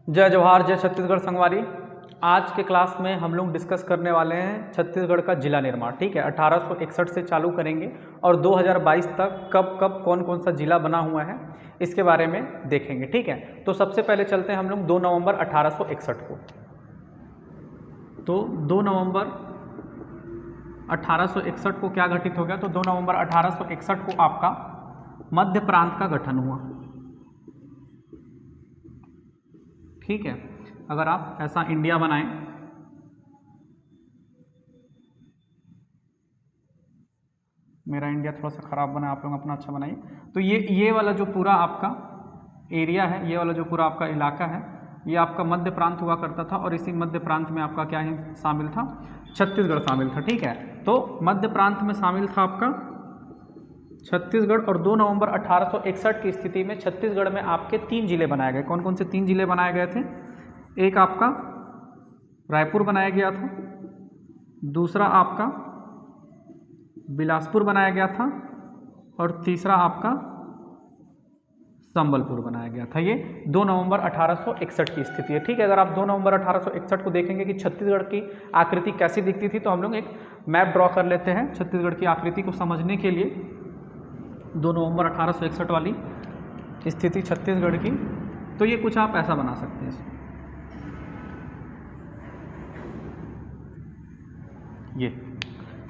जय जवाहर, जय छत्तीसगढ़ संगवारी। आज के क्लास में हम लोग डिस्कस करने वाले हैं छत्तीसगढ़ का जिला निर्माण। ठीक है, 1861 से चालू करेंगे और 2022 तक कब कब कौन कौन सा जिला बना हुआ है इसके बारे में देखेंगे। ठीक है, तो सबसे पहले चलते हैं हम लोग 2 नवंबर 1861 को। तो 2 नवंबर 1861 को क्या घटित हो गया? तो 2 नवंबर 1861 को आपका मध्य प्रांत का गठन हुआ। ठीक है, अगर आप ऐसा इंडिया बनाएं, मेरा इंडिया थोड़ा सा खराब बना, आप लोग अपना अच्छा बनाइए। तो ये वाला जो पूरा आपका एरिया है, ये वाला जो पूरा आपका इलाका है, ये आपका मध्य प्रांत हुआ करता था और इसी मध्य प्रांत में आपका क्या ही शामिल था? छत्तीसगढ़ शामिल था। ठीक है, तो मध्य प्रांत में शामिल था आपका छत्तीसगढ़। और 2 नवंबर 1861 की स्थिति में छत्तीसगढ़ में आपके 3 जिले बनाए गए। कौन कौन से 3 जिले बनाए गए थे? एक आपका रायपुर बनाया गया था, दूसरा आपका बिलासपुर बनाया गया था और तीसरा आपका संबलपुर बनाया गया था। ये 2 नवंबर 1861 की स्थिति है। ठीक है, अगर आप 2 नवंबर 1861 को देखेंगे कि छत्तीसगढ़ की आकृति कैसी दिखती थी, तो हम लोग एक मैप ड्रॉ कर लेते हैं छत्तीसगढ़ की आकृति को समझने के लिए। 2 नवंबर 1861 वाली स्थिति छत्तीसगढ़ की, तो ये कुछ आप ऐसा बना सकते हैं इसको। ये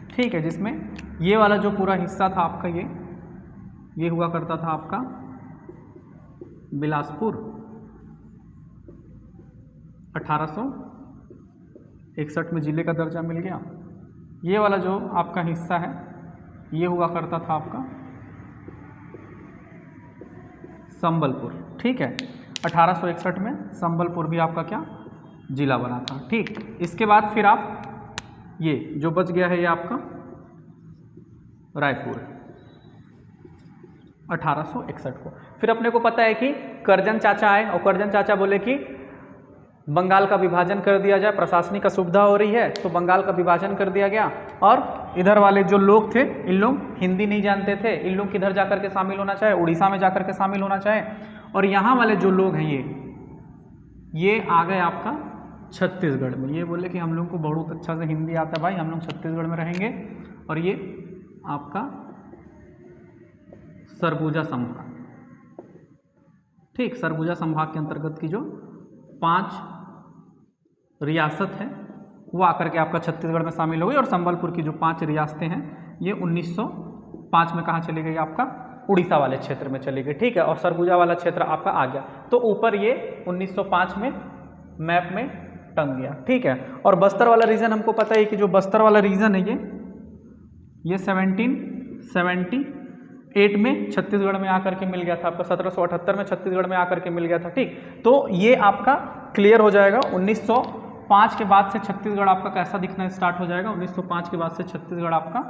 ठीक है, जिसमें ये वाला जो पूरा हिस्सा था आपका, ये हुआ करता था आपका बिलासपुर। 1861 में जिले का दर्जा मिल गया। ये वाला जो आपका हिस्सा है, ये हुआ करता था आपका संबलपुर। ठीक है, 1861 में संबलपुर भी आपका क्या जिला बना था। ठीक, इसके बाद फिर आप ये जो बच गया है, ये आपका रायपुर 1861 को। फिर अपने को पता है कि करजन चाचा आए और करजन चाचा बोले कि बंगाल का विभाजन कर दिया जाए, प्रशासनिक असुविधा हो रही है, तो बंगाल का विभाजन कर दिया गया। और इधर वाले जो लोग थे, इन लोग हिंदी नहीं जानते थे, इन लोग किधर जाकर के शामिल होना चाहे, उड़ीसा में जाकर के शामिल होना चाहे। और यहाँ वाले जो लोग हैं, ये आ गए आपका छत्तीसगढ़ में। ये बोले कि हम लोग को बहुत अच्छा से हिंदी आता है भाई, हम लोग छत्तीसगढ़ में रहेंगे। और ये आपका सरगुजा संभाग, ठीक, सरगुजा संभाग के अंतर्गत की जो 5 रियासत है, वो आकर के आपका छत्तीसगढ़ में शामिल हो गई। और संबलपुर की जो 5 रियासतें हैं, ये 1905 में कहाँ चली गई? आपका उड़ीसा वाले क्षेत्र में चली गई। ठीक है, और सरगुजा वाला क्षेत्र आपका आ गया। तो ऊपर ये 1905 में मैप में टंग गया। ठीक है, और बस्तर वाला रीजन हमको पता है कि जो बस्तर वाला रीजन है, ये 1778 में छत्तीसगढ़ में आकर के मिल गया था आपका। 1778 में छत्तीसगढ़ में आकर के मिल गया था। ठीक, तो ये आपका क्लियर हो जाएगा। 1905 के बाद से छत्तीसगढ़ आपका कैसा दिखना स्टार्ट हो जाएगा? 1905 के बाद से छत्तीसगढ़ आपका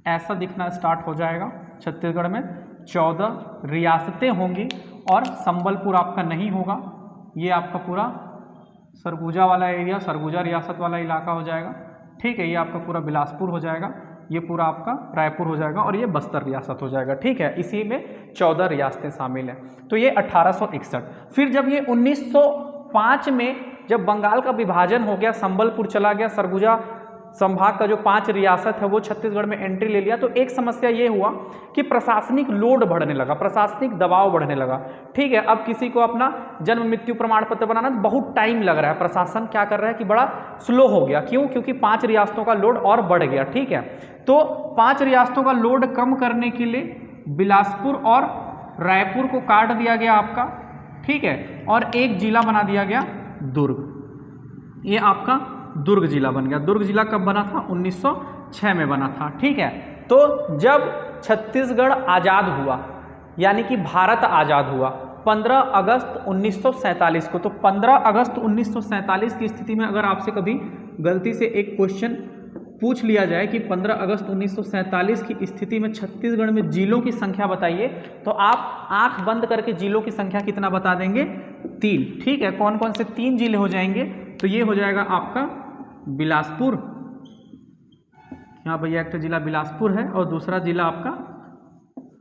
ऐसा दिखना स्टार्ट हो जाएगा। छत्तीसगढ़ में 14 रियासतें होंगी और संबलपुर आपका नहीं होगा। ये आपका पूरा सरगुजा वाला एरिया, सरगुजा रियासत वाला इलाका हो जाएगा। ठीक है, ये आपका पूरा बिलासपुर हो जाएगा, ये पूरा आपका रायपुर हो जाएगा और ये बस्तर रियासत हो जाएगा। ठीक है, इसी में 14 रियासतें शामिल हैं। तो ये 1861। फिर जब ये 1905 में जब बंगाल का विभाजन हो गया, संबलपुर चला गया, सरगुजा संभाग का जो 5 रियासत है वो छत्तीसगढ़ में एंट्री ले लिया, तो एक समस्या ये हुआ कि प्रशासनिक लोड बढ़ने लगा, प्रशासनिक दबाव बढ़ने लगा। ठीक है, अब किसी को अपना जन्म मृत्यु प्रमाण पत्र बनाना बहुत टाइम लग रहा है, प्रशासन क्या कर रहा है कि बड़ा स्लो हो गया। क्यों? क्योंकि 5 रियासतों का लोड और बढ़ गया। ठीक है, तो 5 रियासतों का लोड कम करने के लिए बिलासपुर और रायपुर को काट दिया गया आपका। ठीक है, और एक जिला बना दिया गया दुर्ग। ये आपका दुर्ग जिला बन गया। दुर्ग जिला कब बना था? 1906 में बना था। ठीक है, तो जब छत्तीसगढ़ आज़ाद हुआ, यानी कि भारत आज़ाद हुआ 15 अगस्त 1947 को, तो 15 अगस्त 1947 की स्थिति में अगर आपसे कभी गलती से एक क्वेश्चन पूछ लिया जाए कि 15 अगस्त 1947 की स्थिति में छत्तीसगढ़ में जिलों की संख्या बताइए, तो आप आंख बंद करके जिलों की संख्या कितना बता देंगे? 3। ठीक है, कौन कौन से 3 जिले हो जाएंगे? तो ये हो जाएगा आपका बिलासपुर, यहाँ भैया एक जिला बिलासपुर है, और दूसरा जिला आपका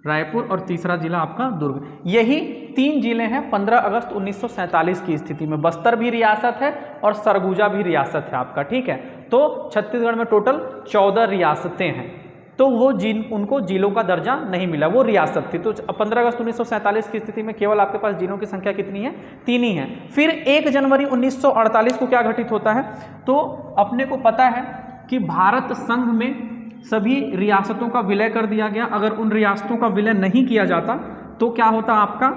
रायपुर, और तीसरा जिला आपका दुर्ग। यही 3 जिले हैं 15 अगस्त 1947 की स्थिति में, बस्तर भी रियासत है और सरगुजा भी रियासत है आपका, ठीक है। तो छत्तीसगढ़ में टोटल 14 रियासतें हैं, तो वो उनको जिलों का दर्जा नहीं मिला, वो रियासत थी। तो 15 अगस्त 1947 की स्थिति में केवल आपके पास जिलों की संख्या कितनी है? 3 ही है। फिर 1 जनवरी 1948 को क्या घटित होता है? तो अपने को पता है कि भारत संघ में सभी रियासतों का विलय कर दिया गया। अगर उन रियासतों का विलय नहीं किया जाता तो क्या होता आपका,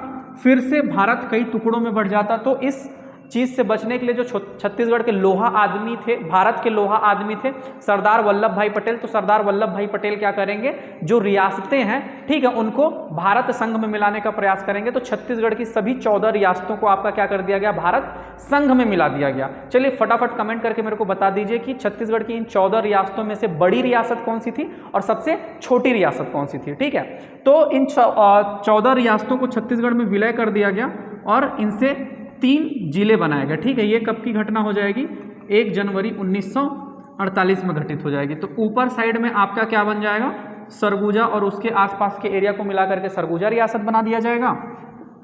फिर से भारत कई टुकड़ों में बढ़ जाता। तो इस चीज़ से बचने के लिए जो छत्तीसगढ़ के लोहा आदमी थे, भारत के लोहा आदमी थे सरदार वल्लभ भाई पटेल, तो सरदार वल्लभ भाई पटेल क्या करेंगे, जो रियासतें हैं, ठीक है, उनको भारत संघ में मिलाने का प्रयास करेंगे। तो छत्तीसगढ़ की सभी 14 रियासतों को आपका क्या कर दिया गया, भारत संघ में मिला दिया गया। चलिए फटाफट कमेंट करके मेरे को बता दीजिए कि छत्तीसगढ़ की इन 14 रियासतों में से बड़ी रियासत कौन सी थी और सबसे छोटी रियासत कौन सी थी, ठीक है। तो इन 14 रियासतों को छत्तीसगढ़ में विलय कर दिया गया और इनसे 3 जिले बनाए गए, ठीक है। ये कब की घटना हो जाएगी? 1 जनवरी 1948 में घटित हो जाएगी। तो ऊपर साइड में आपका क्या बन जाएगा, सरगुजा और उसके आसपास के एरिया को मिलाकर के सरगुजा रियासत बना दिया जाएगा।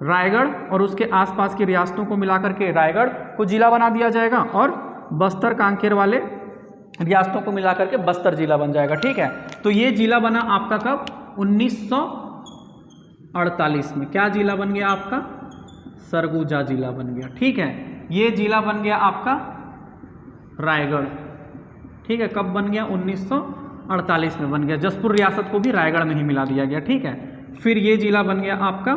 रायगढ़ और उसके आसपास की रियासतों को मिलाकर के रायगढ़ को जिला बना दिया जाएगा और बस्तर कांकेर वाले रियासतों को मिलाकर के बस्तर जिला बन जाएगा, ठीक है। तो ये जिला बना आपका कब? 1948 में। क्या जिला बन गया आपका? सरगुजा जिला बन गया, ठीक है। ये जिला बन गया आपका रायगढ़, ठीक है। कब बन गया? 1948 में बन गया। जसपुर रियासत को भी रायगढ़ में ही मिला दिया गया, ठीक है। फिर ये जिला बन गया आपका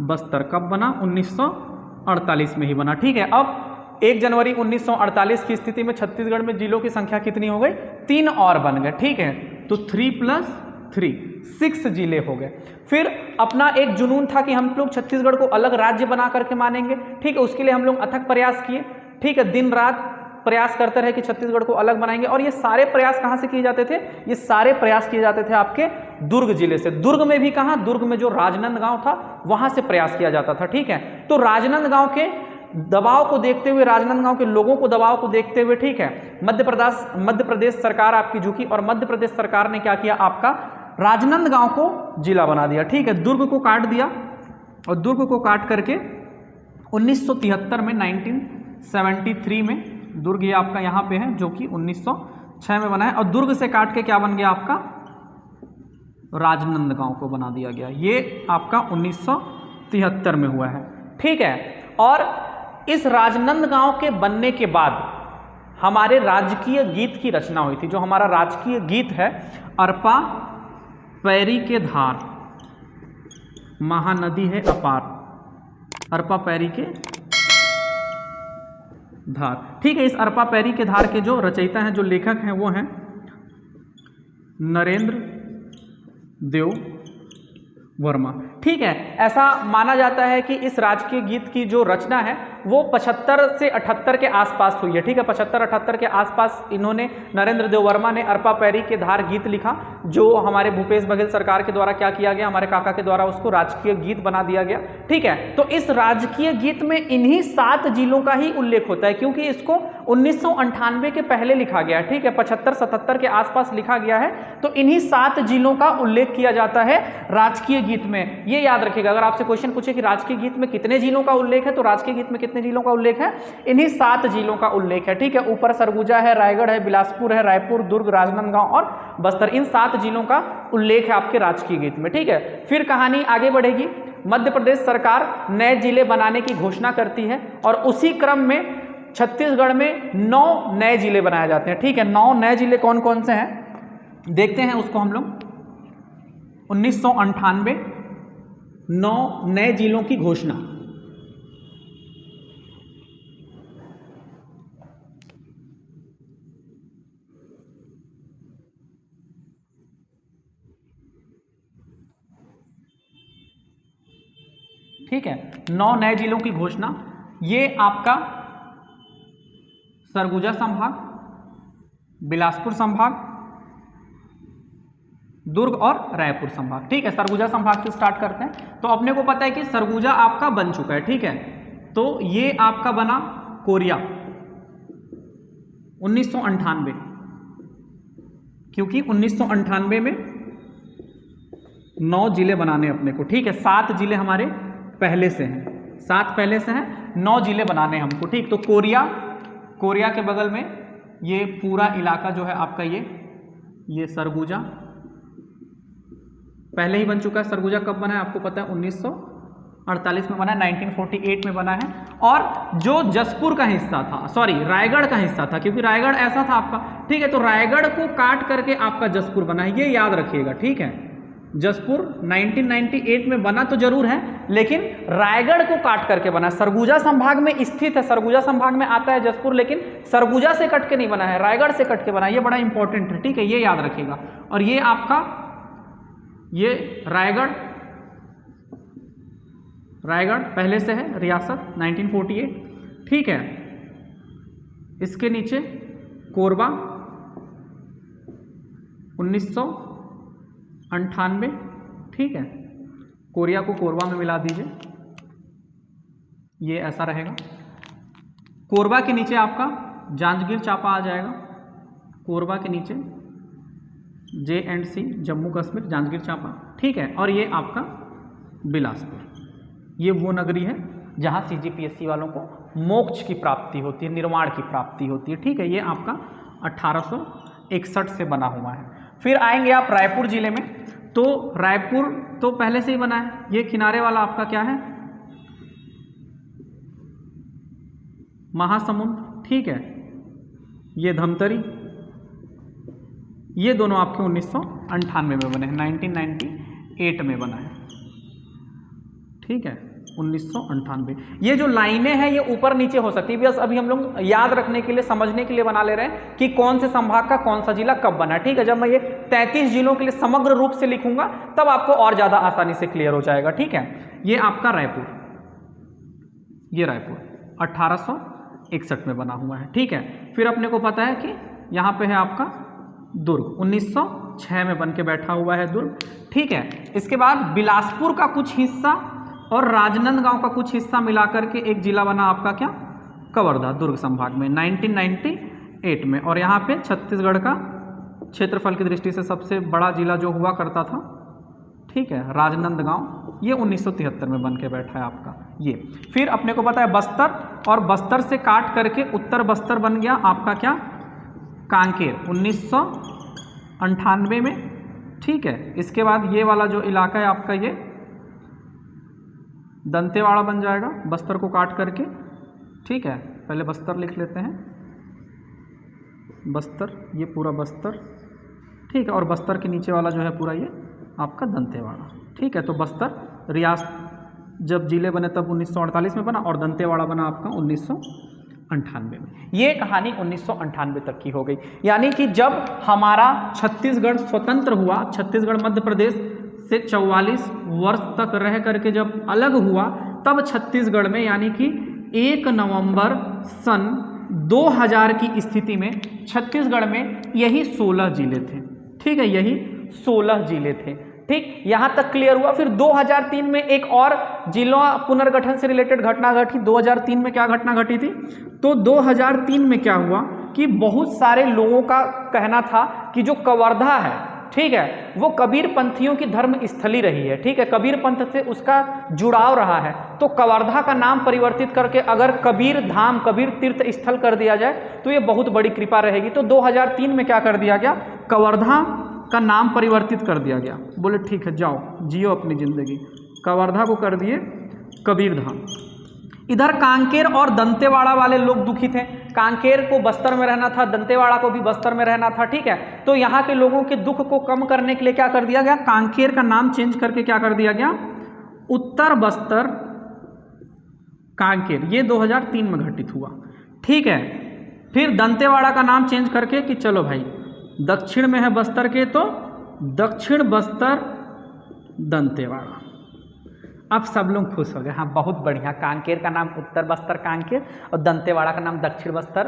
बस्तर, कब बना? 1948 में ही बना, ठीक है। अब 1 जनवरी 1948 की स्थिति में छत्तीसगढ़ में जिलों की संख्या कितनी हो गई? 3 और बन गए, ठीक है। तो 3 + 3 6 जिले हो गए। फिर अपना एक जुनून था कि हम लोग छत्तीसगढ़ को अलग राज्य बना करके मानेंगे, ठीक है। उसके लिए हम लोग अथक प्रयास किए, ठीक है, दिन रात प्रयास करते रहे कि छत्तीसगढ़ को अलग बनाएंगे। और ये सारे प्रयास कहाँ से किए जाते थे? ये सारे प्रयास किए जाते थे आपके दुर्ग जिले से। दुर्ग में भी कहाँ? दुर्ग में जो राजनांदगांव था वहाँ से प्रयास किया जाता था, ठीक है। तो राजनांदगांव के दबाव को देखते हुए, राजनांदगांव के लोगों को दबाव को देखते हुए, ठीक है, मध्य प्रदेश सरकार आपकी झुकी और मध्य प्रदेश सरकार ने क्या किया, आपका राजनांदगांव को जिला बना दिया, ठीक है। दुर्ग को काट दिया और दुर्ग को काट करके 1973 में 1973 में दुर्ग ये आपका यहाँ पे है जो कि 1906 में बना है। और दुर्ग से काट के क्या बन गया आपका? राजनांदगांव को बना दिया गया। ये आपका 1973 में हुआ है, ठीक है। और इस राजनांदगांव के बनने के बाद हमारे राजकीय गीत की रचना हुई थी। जो हमारा राजकीय गीत है, अरपा पैरी के धार, महानदी है अपार, अरपा पैरी के धार, ठीक है। इस अरपा पैरी के धार के जो रचयिता हैं, जो लेखक हैं, वो हैं नरेंद्र देव वर्मा, ठीक है। ऐसा माना जाता है कि इस राजकीय गीत की जो रचना है वो 75 से 78 के आसपास हुई है, ठीक है। 75-78 के आसपास इन्होंने, नरेंद्र देव वर्मा ने अरपा पैरी के धार गीत लिखा, जो हमारे भूपेश बघेल सरकार के द्वारा क्या किया गया, हमारे काका के द्वारा उसको राजकीय गीत बना दिया गया, ठीक है। तो इस राजकीय गीत में इन्हीं 7 जिलों का ही उल्लेख होता है, क्योंकि इसको 1998 के पहले लिखा गया है, ठीक है। 75-77 के आसपास लिखा गया है। तो इन्हीं 7 जिलों का उल्लेख किया जाता है राजकीय गीत में। ये याद रखिएगा, अगर आपसे क्वेश्चन पूछे कि राजकीय गीत में कितने जिलों का उल्लेख है, तो राजकीय गीत में कितने जिलों का उल्लेख है? इन्हीं 7 जिलों का उल्लेख है, ठीक है। ऊपर सरगुजा है, रायगढ़ है, बिलासपुर है, रायपुर, दुर्ग, राजनांदगांव और बस्तर, इन 7 जिलों का उल्लेख है आपके राजकीय गीत में, ठीक है। फिर कहानी आगे बढ़ेगी। मध्य प्रदेश सरकार नए जिले बनाने की घोषणा करती है और उसी क्रम में छत्तीसगढ़ में 9 नए जिले बनाए जाते हैं, ठीक है। 9 नए जिले कौन कौन से हैं देखते हैं उसको हम लोग। 1998 9 नए जिलों की घोषणा। ठीक है, 9 नए जिलों की घोषणा। ये आपका सरगुजा संभाग, बिलासपुर संभाग, दुर्ग और रायपुर संभाग, ठीक है। सरगुजा संभाग से स्टार्ट करते हैं। तो अपने को पता है कि सरगुजा आपका बन चुका है, ठीक है। तो ये आपका बना कोरिया 1998, क्योंकि 1998 में 9 जिले बनाने अपने को, ठीक है। 7 जिले हमारे पहले से हैं, 7 पहले से हैं, 9 जिले बनाने हैं हमको, ठीक। तो कोरिया के बगल में ये पूरा इलाका जो है आपका ये सरगुजा पहले ही बन चुका है। सरगुजा कब बना है आपको पता है, 1948 में बना है, 1948 में बना है। और जो जसपुर का हिस्सा था, सॉरी रायगढ़ का हिस्सा था, क्योंकि रायगढ़ ऐसा था आपका, ठीक है। तो रायगढ़ को काट करके आपका जसपुर बना है, ये याद रखिएगा, ठीक है। जसपुर 1998 में बना तो जरूर है, लेकिन रायगढ़ को काट करके बना। सरगुजा संभाग में स्थित है, सरगुजा संभाग में आता है जसपुर, लेकिन सरगुजा से कट के नहीं बना है, रायगढ़ से कट के बना है। ये बड़ा इंपॉर्टेंट है, ठीक है, ये याद रखिएगा। और ये आपका ये रायगढ़ पहले से है रियासत 1948, ठीक है। इसके नीचे कोरबा 1998, ठीक है। कोरिया को कोरबा में मिला दीजिए, ये ऐसा रहेगा। कोरबा के नीचे आपका जांजगीर चांपा आ जाएगा, कोरबा के नीचे J&C जम्मू कश्मीर जांजगीर चांपा, ठीक है। और ये आपका बिलासपुर, ये वो नगरी है जहाँ CGPSC वालों को मोक्ष की प्राप्ति होती है, निर्वाण की प्राप्ति होती है, ठीक है। ये आपका 1861 से बना हुआ है। फिर आएंगे आप रायपुर जिले में, तो रायपुर तो पहले से ही बना है। ये किनारे वाला आपका क्या है, महासमुंद, ठीक है। ये धमतरी, ये दोनों आपके 1998 में बने हैं, 1998 में बना है, ठीक है, 1998। ये जो लाइनें हैं ये ऊपर नीचे हो सकती है, बस अभी हम लोग याद रखने के लिए, समझने के लिए बना ले रहे हैं कि कौन से संभाग का कौन सा जिला कब बना है, ठीक है। जब मैं ये 33 जिलों के लिए समग्र रूप से लिखूंगा तब आपको और ज़्यादा आसानी से क्लियर हो जाएगा, ठीक है। ये आपका रायपुर 1861 में बना हुआ है, ठीक है। फिर अपने को पता है कि यहाँ पे है आपका दुर्ग, 1906 में बन के बैठा हुआ है दुर्ग, ठीक है। इसके बाद बिलासपुर का कुछ हिस्सा और राजनांदगांव का कुछ हिस्सा मिलाकर के एक जिला बना आपका क्या, कवर्धा, दुर्ग संभाग में 1998 में। और यहाँ पे छत्तीसगढ़ का क्षेत्रफल की दृष्टि से सबसे बड़ा जिला जो हुआ करता था, ठीक है, राजनांदगांव, ये 1973 में बन के बैठा है आपका ये। फिर अपने को पता है बस्तर, और बस्तर से काट करके उत्तर बस्तर बन गया आपका क्या, कांकेर, 1998 में, ठीक है। इसके बाद ये वाला जो इलाका है आपका ये दंतेवाड़ा बन जाएगा, बस्तर को काट करके, ठीक है। पहले बस्तर लिख लेते हैं, बस्तर, ये पूरा बस्तर, ठीक है। और बस्तर के नीचे वाला जो है पूरा ये आपका दंतेवाड़ा, ठीक है। तो बस्तर रियासत जब जिले बने तब 1948 में बना, और दंतेवाड़ा बना आपका 1998 में। ये कहानी 1998 तक की हो गई। यानी कि जब हमारा छत्तीसगढ़ स्वतंत्र हुआ, छत्तीसगढ़ मध्य प्रदेश से 44 वर्ष तक रह करके जब अलग हुआ, तब छत्तीसगढ़ में यानी कि 1 नवंबर सन 2000 की स्थिति में छत्तीसगढ़ में यही 16 जिले थे, ठीक है, यही 16 जिले थे, ठीक। यहाँ तक क्लियर हुआ। फिर 2003 में एक और जिलों पुनर्गठन से रिलेटेड घटना घटी। 2003 में क्या घटना घटी थी, तो 2003 में क्या हुआ कि बहुत सारे लोगों का कहना था कि जो कवर्धा है, ठीक है, वो कबीर पंथियों की धर्म स्थली रही है, ठीक है, कबीर पंथ से उसका जुड़ाव रहा है। तो कवर्धा का नाम परिवर्तित करके अगर कबीर धाम, कबीर तीर्थ स्थल कर दिया जाए तो ये बहुत बड़ी कृपा रहेगी। तो 2003 में क्या कर दिया गया, कवर्धा का नाम परिवर्तित कर दिया गया। बोले ठीक है, जाओ जियो अपनी ज़िंदगी, कवर्धा को कर दिए कबीर धाम। इधर कांकेर और दंतेवाड़ा वाले लोग दुखी थे, कांकेर को बस्तर में रहना था, दंतेवाड़ा को भी बस्तर में रहना था, ठीक है। तो यहाँ के लोगों के दुख को कम करने के लिए क्या कर दिया गया, कांकेर का नाम चेंज करके क्या कर दिया गया, उत्तर बस्तर कांकेर। ये 2003 में घटित हुआ, ठीक है। फिर दंतेवाड़ा का नाम चेंज करके कि चलो भाई दक्षिण में है बस्तर के, तो दक्षिण बस्तर दंतेवाड़ा। अब सब लोग खुश हो गए, हाँ बहुत बढ़िया, कांकेर का नाम उत्तर बस्तर कांकेर और दंतेवाड़ा का नाम दक्षिण बस्तर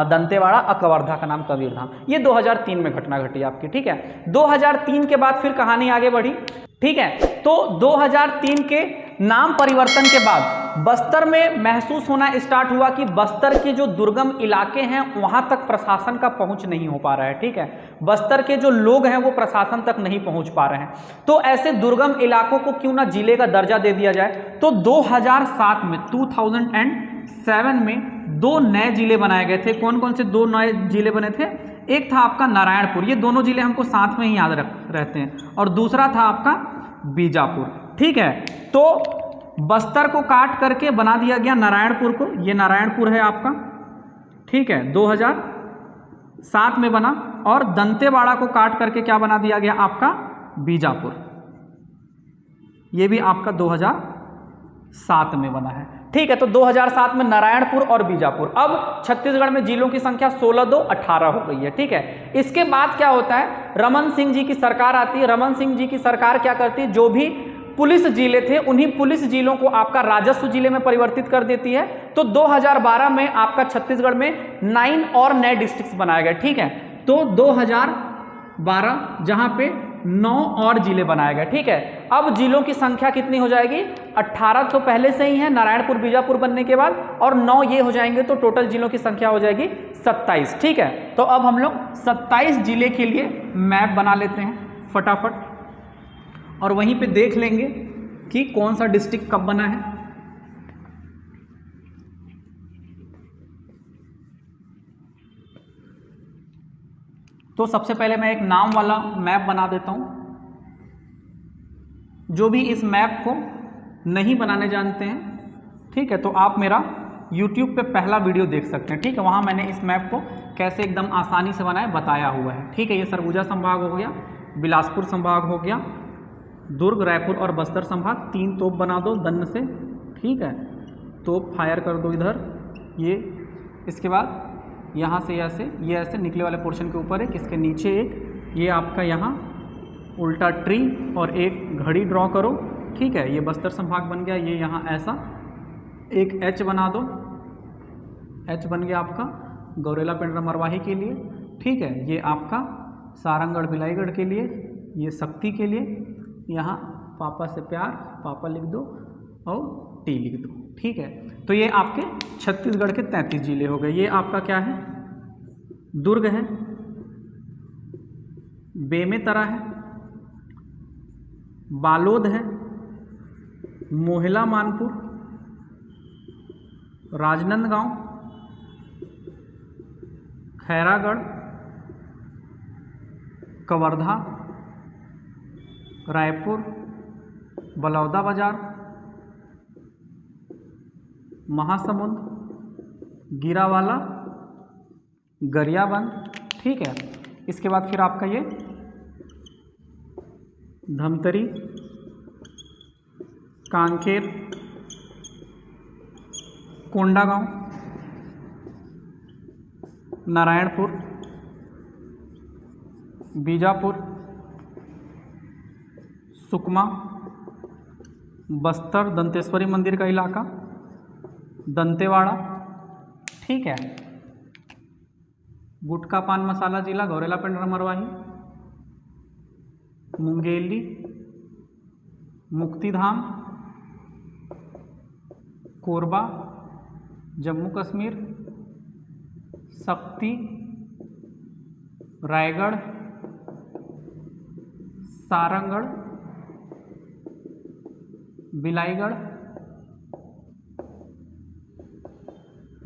दंतेवाड़ा और कवर्धा का नाम कबीरधाम। ये 2003 में घटना घटी आपकी, ठीक है। 2003 के बाद फिर कहानी आगे बढ़ी, ठीक है। तो 2003 के नाम परिवर्तन के बाद बस्तर में महसूस होना स्टार्ट हुआ कि बस्तर के जो दुर्गम इलाके हैं वहां तक प्रशासन का पहुंच नहीं हो पा रहा है, ठीक है, बस्तर के जो लोग हैं वो प्रशासन तक नहीं पहुंच पा रहे हैं। तो ऐसे दुर्गम इलाकों को क्यों ना जिले का दर्जा दे दिया जाए। तो 2007 में 2007 में 2 नए जिले बनाए गए थे। कौन कौन से 2 नए जिले बने थे? एक था आपका नारायणपुर, ये दोनों जिले हमको साथ में ही याद रहते हैं, और दूसरा था आपका बीजापुर, ठीक है। तो बस्तर को काट करके बना दिया गया नारायणपुर को, ये नारायणपुर है आपका, ठीक है, 2007 में बना। और दंतेवाड़ा को काट करके क्या बना दिया गया आपका? बीजापुर, ये भी आपका 2007 में बना है, ठीक है। तो 2007 में नारायणपुर और बीजापुर। अब छत्तीसगढ़ में जिलों की संख्या 16 2 18 हो गई है, ठीक है। इसके बाद क्या होता है? रमन सिंह जी की सरकार आती है। रमन सिंह जी की सरकार क्या करती है? जो भी पुलिस जिले थे उन्हीं पुलिस जिलों को आपका राजस्व जिले में परिवर्तित कर देती है। तो 2012 में आपका छत्तीसगढ़ में 9 और नए डिस्ट्रिक्ट्स बनाए गए, ठीक है। तो 2012 जहां पे 9 और जिले बनाए गए, ठीक है। अब जिलों की संख्या कितनी हो जाएगी? 18 तो पहले से ही है नारायणपुर बीजापुर बनने के बाद, और 9 ये हो जाएंगे, तो टोटल जिलों की संख्या हो जाएगी 27, ठीक है। तो अब हम लोग 27 जिले के लिए मैप बना लेते हैं फटाफट, और वहीं पे देख लेंगे कि कौन सा डिस्ट्रिक्ट कब बना है। तो सबसे पहले मैं एक नाम वाला मैप बना देता हूं। जो भी इस मैप को नहीं बनाने जानते हैं, ठीक है, तो आप मेरा YouTube पे पहला वीडियो देख सकते हैं, ठीक है। वहां मैंने इस मैप को कैसे एकदम आसानी से बनाया बताया हुआ है, ठीक है। ये सरगुजा संभाग हो गया, बिलासपुर संभाग हो गया, दुर्ग, रायपुर और बस्तर संभाग। 3 तोप बना दो दन्न से, ठीक है, तोप फायर कर दो इधर, ये। इसके बाद यहाँ से ऐसे, ये ऐसे निकले वाले पोर्शन के ऊपर एक, इसके नीचे एक, ये आपका यहाँ उल्टा ट्री और एक घड़ी ड्रॉ करो, ठीक है। ये बस्तर संभाग बन गया। ये यहाँ ऐसा एक एच बना दो, एच बन गया आपका गौरेला पेंड्रा मरवाही के लिए, ठीक है। ये आपका सारंगढ़ भिलाईगढ़ के लिए, ये शक्ति के लिए। यहाँ पापा से प्यार, पापा लिख दो और टी लिख दो, ठीक है। तो ये आपके छत्तीसगढ़ के 33 जिले हो गए। ये आपका क्या है? दुर्ग है, बेमेतरा है, बालोद है, मोहला मानपुर, राजनांदगांव, खैरागढ़, कवर्धा, रायपुर, बलौदा बाजार, महासमुंद, गिरावाला, गरियाबंद, ठीक है। इसके बाद फिर आपका ये धमतरी, कांकेर, कोंडागांव, नारायणपुर, बीजापुर, सुकमा, बस्तर दंतेश्वरी मंदिर का इलाका, दंतेवाड़ा, ठीक है, गुटका पान मसाला जिला गौरेला पेंड्रा मरवाही, मुंगेली, मुक्तिधाम, कोरबा, जम्मू कश्मीर, शक्ति, रायगढ़, सारंगढ़, बिलाईगढ़,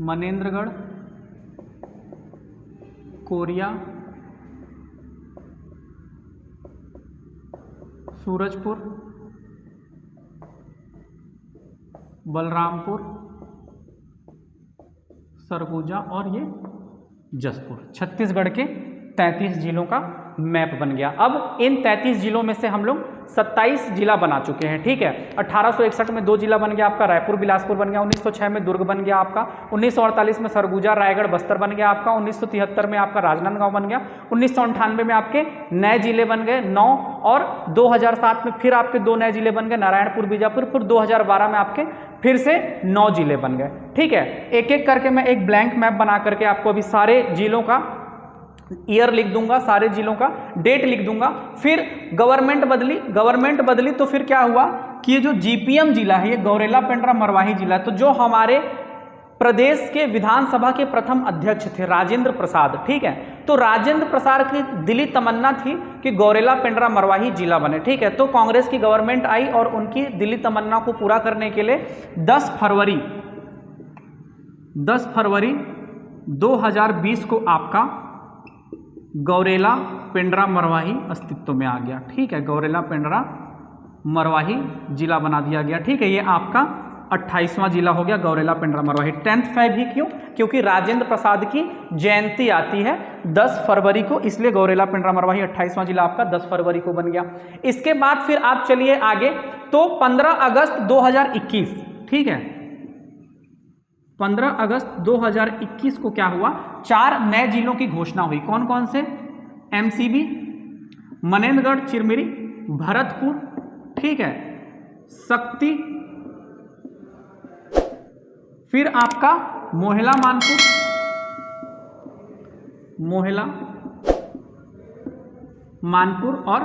मनेंद्रगढ़, कोरिया, सूरजपुर, बलरामपुर, सरगुजा और ये जसपुर। छत्तीसगढ़ के 33 जिलों का मैप बन गया। अब इन 33 जिलों में से हम लोग 27 जिला बना चुके हैं, ठीक है। 1861 में 2 जिला बन गया आपका, रायपुर बिलासपुर बन गया। 1906 में दुर्ग बन गया आपका। 1948 में सरगुजा रायगढ़ बस्तर बन गया आपका। 1973 में आपका राजनांदगांव बन गया। 1998 में आपके नए जिले बन गए 9, और 2007 में फिर आपके 2 नए जिले बन गए, नारायणपुर बीजापुर। फिर 2012 में आपके फिर से 9 जिले बन गए, ठीक है। एक एक करके मैं एक ब्लैंक मैप बना करके आपको अभी सारे जिलों का ईयर लिख दूंगा सारे जिलों का, डेट लिख दूंगा। फिर गवर्नमेंट बदली तो फिर क्या हुआ कि ये जो जीपीएम जिला है, ये गौरेला पेंड्रा मरवाही जिला है। तो जो हमारे प्रदेश के विधानसभा के प्रथम अध्यक्ष थे राजेंद्र प्रसाद, ठीक है, तो राजेंद्र प्रसाद की दिली तमन्ना थी कि गौरेला पेंड्रा मरवाही जिला बने, ठीक है। तो कांग्रेस की गवर्नमेंट आई और उनकी दिली तमन्ना को पूरा करने के लिए 10 फरवरी 2020 को आपका गौरेला पेंड्रा मरवाही अस्तित्व में आ गया, ठीक है। गौरेला पेंड्रा मरवाही जिला बना दिया गया, ठीक है। ये आपका 28वां जिला हो गया गौरेला पेंड्रा मरवाही। 10 फरवरी ही क्यों? क्योंकि राजेंद्र प्रसाद की जयंती आती है 10 फरवरी को, इसलिए गौरेला पेंड्रा मरवाही 28वां जिला आपका 10 फरवरी को बन गया। इसके बाद फिर आप चलिए आगे, तो 15 अगस्त 2021, ठीक है, 15 अगस्त 2021 को क्या हुआ, 4 नए जिलों की घोषणा हुई। कौन कौन से? एमसीबी, मनेंद्रगढ़ चिरमिरी, भरतपुर, ठीक है, शक्ति, फिर आपका मोहला मानपुर और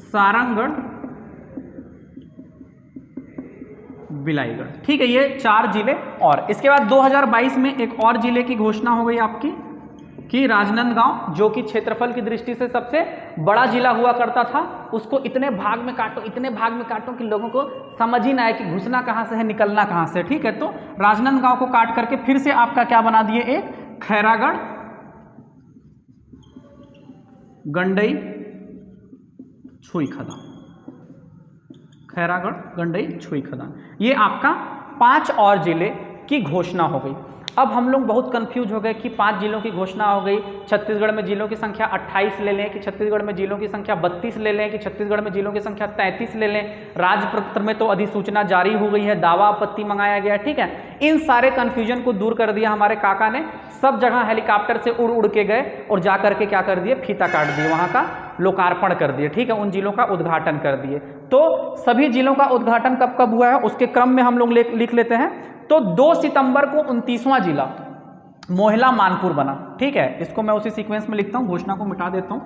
सारंगगढ़ बिलाईगढ़, ठीक है। ये 4 जिले। और इसके बाद 2022 में एक और जिले की घोषणा हो गई आपकी कि राजनांदगांव, जो कि क्षेत्रफल की दृष्टि से सबसे बड़ा जिला हुआ करता था, उसको इतने भाग में काटो कि लोगों को समझ ही ना आए कि घुसना कहाँ से है, निकलना कहाँ से, ठीक है। तो राजनांदगांव को काट करके फिर से आपका क्या बना दिए, एक खैरागढ़, गंडई, छुई खदान, खैरागढ़, गंडई, छुई खदान, ये आपका 5 और जिले की घोषणा हो गई। अब हम लोग बहुत कंफ्यूज हो गए कि 5 जिलों की घोषणा हो गई, छत्तीसगढ़ में जिलों की संख्या 28 ले लें कि छत्तीसगढ़ में जिलों की संख्या 32 ले लें कि छत्तीसगढ़ में जिलों की संख्या 33 ले लें, राजपत्र में तो अधिसूचना जारी हो गई है, दावा आपत्ति मंगाया गया, ठीक है। इन सारे कन्फ्यूजन को दूर कर दिया हमारे काका ने, सब जगह हेलीकॉप्टर से उड़ के गए और जा करके क्या कर दिए, फीता काट दिए, वहाँ का लोकार्पण कर दिए, ठीक है, उन जिलों का उद्घाटन कर दिए। तो सभी जिलों का उद्घाटन कब कब हुआ है उसके क्रम में हम लोग लिख लेते हैं। तो 2 सितंबर को 29वां जिला मोहला मानपुर बना, ठीक है, इसको मैं उसी सीक्वेंस में लिखता हूं, घोषणा को मिटा देता हूं।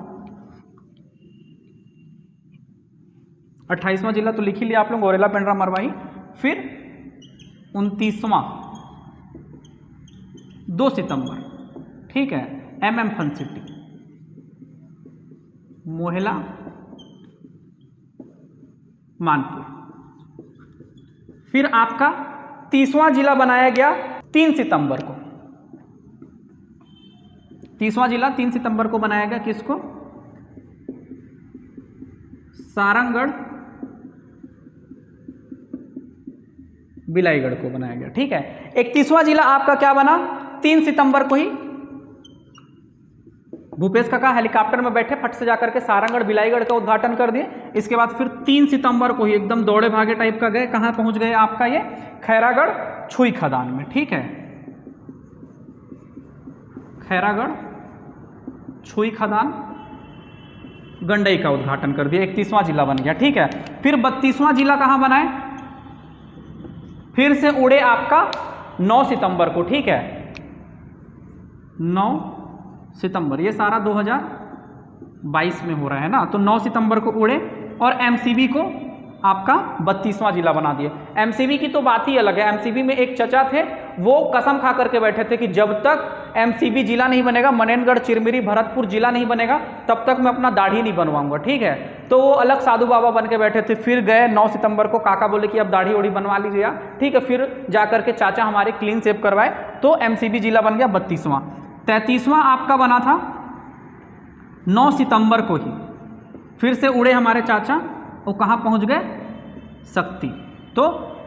28वां जिला तो लिख ही लिया आप लोग, गौरेला पेंड्रा मरवाही। फिर 29वां 2 सितंबर, ठीक है, MM fun city Mohla Manpur. फिर आपका 30वां जिला बनाया गया 3 सितंबर को, 30वां जिला 3 सितंबर को बनाया गया, किसको, सारंगगढ़ बिलाईगढ़ को बनाया गया, ठीक है। 31वां जिला आपका क्या बना, 3 सितंबर को ही भूपेश काका हेलीकॉप्टर में बैठे फट से जाकर के सारंगगढ़ बिलाईगढ़ का उद्घाटन कर दिए। इसके बाद फिर 3 सितंबर को ही एकदम दौड़े भागे टाइप का गए, कहां पहुंच गए आपका ये खैरागढ़ छुई खदान में, ठीक है, खैरागढ़ छुई खदान गंडई का उद्घाटन कर दिया, 31वां जिला बन गया, ठीक है। फिर 32वां जिला कहां बनाए, फिर से उड़े आपका 9 सितंबर को, ठीक है, 9 सितंबर, ये सारा 2022 में हो रहा है ना, तो 9 सितंबर को उड़े और एमसीबी को आपका 32वां जिला बना दिए। एमसीबी की तो बात ही अलग है, एमसीबी में एक चचा थे, वो कसम खा करके बैठे थे कि जब तक एमसीबी जिला नहीं बनेगा, मनेंद्रगढ़ चिरमिरी भरतपुर जिला नहीं बनेगा, तब तक मैं अपना दाढ़ी नहीं बनवाऊंगा, ठीक है। तो वो अलग साधु बाबा बन के बैठे थे। फिर गए 9 सितंबर को, काका बोले कि अब दाढ़ी ओढ़ी बनवा लीजिए, ठीक है। फिर जाकर के चाचा हमारे क्लीन शेव करवाए, तो एमसीबी जिला बन गया 32वां। 33वां आपका बना था 9 सितंबर को ही, फिर से उड़े हमारे चाचा, वो कहाँ पहुँच गए, शक्ति। तो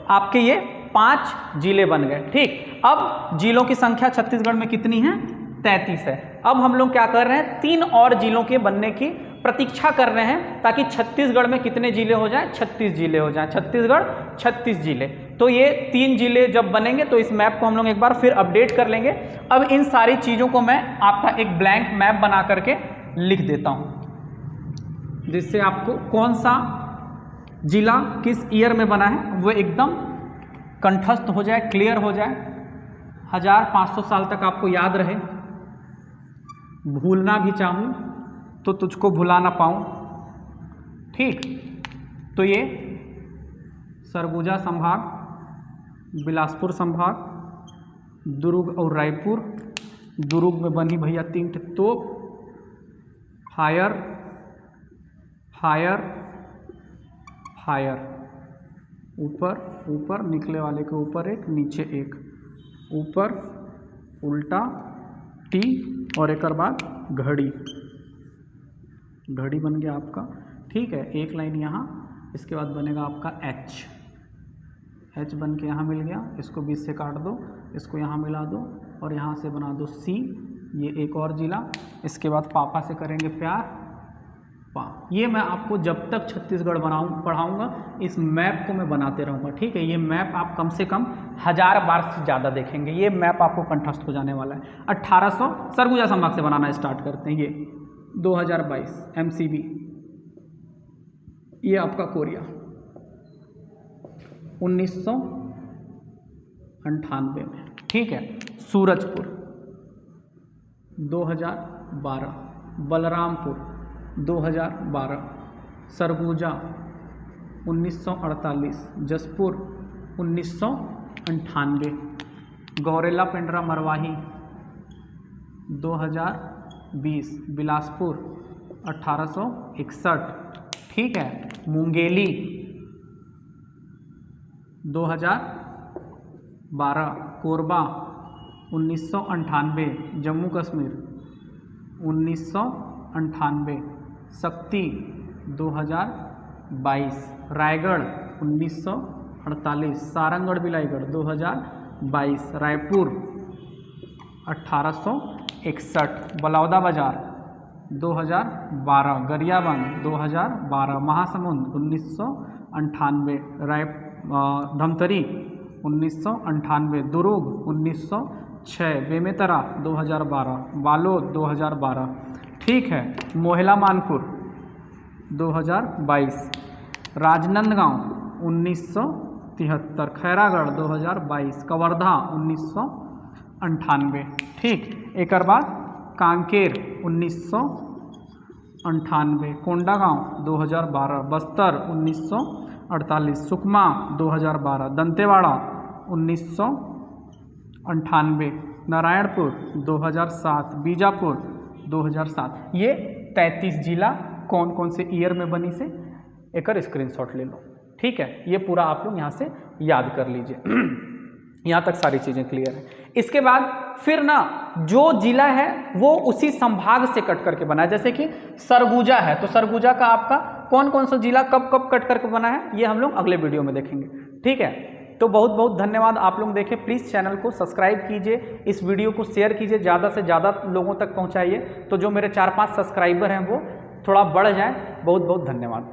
आपके ये 5 जिले बन गए, ठीक। अब जिलों की संख्या छत्तीसगढ़ में कितनी है, 33 है। अब हम लोग क्या कर रहे हैं, 3 और जिलों के बनने की प्रतीक्षा कर रहे हैं, ताकि छत्तीसगढ़ में कितने जिले हो जाएं, 36 जिले हो जाएं, छत्तीसगढ़ 36 जिले। तो ये 3 जिले जब बनेंगे तो इस मैप को हम लोग एक बार फिर अपडेट कर लेंगे। अब इन सारी चीज़ों को मैं आपका एक ब्लैंक मैप बना करके लिख देता हूँ, जिससे आपको कौन सा जिला किस ईयर में बना है वो एकदम कंठस्थ हो जाए, क्लियर हो जाए, 1500 साल तक आपको याद रहे। भूलना भी चाहूँ तो तुझको भुला ना पाऊँ। ठीक, तो ये सरगुजा संभाग, बिलासपुर संभाग, दुर्ग और रायपुर। दुर्ग में बनी भैया 3 तोप, फायर फायर फायर, ऊपर ऊपर निकले वाले के ऊपर एक, नीचे एक, ऊपर उल्टा टी और एक बाद घड़ी। घड़ी बन गया आपका। ठीक है, एक लाइन यहाँ, इसके बाद बनेगा आपका एच। एच बन के यहाँ मिल गया, इसको बीच से काट दो, इसको यहाँ मिला दो और यहाँ से बना दो सी। ये एक और जिला। इसके बाद पापा से करेंगे प्यार, पा। ये मैं आपको जब तक छत्तीसगढ़ पढ़ाऊँगा इस मैप को मैं बनाते रहूँगा। ठीक है, ये मैप आप कम से कम 1000 बार से ज़्यादा देखेंगे। ये मैप आपको कंठस्थ हो जाने वाला है। 1800 सरगुजा संभाग से बनाना स्टार्ट करते हैं। ये 2022 MCB, ये आपका कोरिया 1998 में। ठीक है, सूरजपुर 2012, बलरामपुर 2012, सरगुजा 1948, जसपुर 1998, गौरेला पेंड्रा मरवाही 2020, बिलासपुर 1861। ठीक है, मुंगेली 2012, कोरबा 1998, जम्मू कश्मीर 1998, शक्ति 2022, रायगढ़ 1948, सारंगगढ़ बिलाईगढ़ 2022, रायपुर 1861, बलौदा बाजार 2012, गरियाबंद 2012, महासमुंद 1998, धमतरी 1998, दुर्ग 1906, बेमेतरा 2012, बालोद 2012। ठीक है, मोहला मानपुर 2022, राजनांदगांव 1973, खैरागढ़ 2022, कवर्धा 1998। ठीक, एक बाद कांकेर 1998, कोंडागांव 2012, बस्तर 1948, सुकमा 2012, दंतेवाड़ा 1998, नारायणपुर 2007, बीजापुर 2007। ये 33 जिला कौन कौन से ईयर में बनी से एक स्क्रीनशॉट ले लो। ठीक है, ये पूरा आप लोग यहाँ से याद कर लीजिए। यहाँ तक सारी चीज़ें क्लियर है। इसके बाद फिर ना जो जिला है वो उसी संभाग से कट करके बना है। जैसे कि सरगुजा है तो सरगुजा का आपका कौन कौन सा जिला कब कब कट करके बना है ये हम लोग अगले वीडियो में देखेंगे। ठीक है, तो बहुत बहुत धन्यवाद आप लोग देखें। प्लीज़ चैनल को सब्सक्राइब कीजिए, इस वीडियो को शेयर कीजिए, ज़्यादा से ज़्यादा लोगों तक पहुँचाइए तो जो मेरे 4-5 सब्सक्राइबर हैं वो थोड़ा बढ़ जाए। बहुत बहुत धन्यवाद।